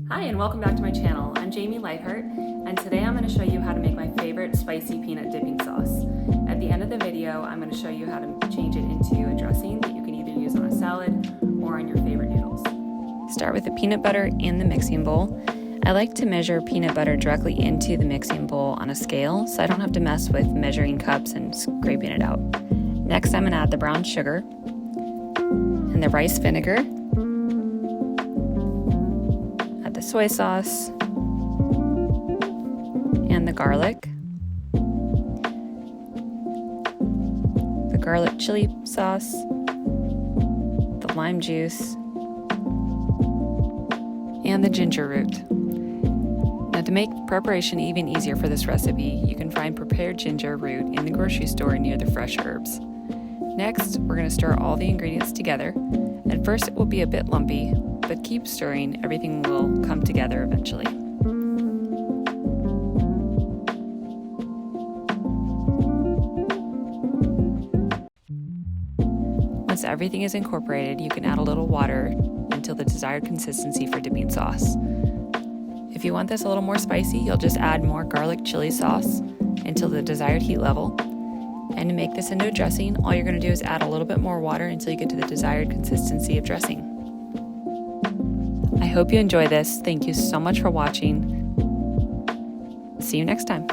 Hi and welcome back to my channel. I'm Jamie Lightheart and today I'm going to show you how to make my favorite spicy peanut dipping sauce. At the end of the video I'm going to show you how to change it into a dressing that you can either use on a salad or on your favorite noodles. Start with the peanut butter in the mixing bowl. I like to measure peanut butter directly into the mixing bowl on a scale so I don't have to mess with measuring cups and scraping it out. Next I'm going to add the brown sugar and the rice vinegar, the soy sauce, and the garlic chili sauce, the lime juice, and the ginger root. Now to make preparation even easier for this recipe, you can find prepared ginger root in the grocery store near the fresh herbs. Next, we're going to stir all the ingredients together. At first it will be a bit lumpy, but keep stirring, everything will come together eventually. Once everything is incorporated, you can add a little water until the desired consistency for dipping sauce. If you want this a little more spicy, you'll just add more garlic chili sauce until the desired heat level. And to make this into a dressing, all you're going to do is add a little bit more water until you get to the desired consistency of dressing. I hope you enjoy this. Thank you so much for watching. See you next time.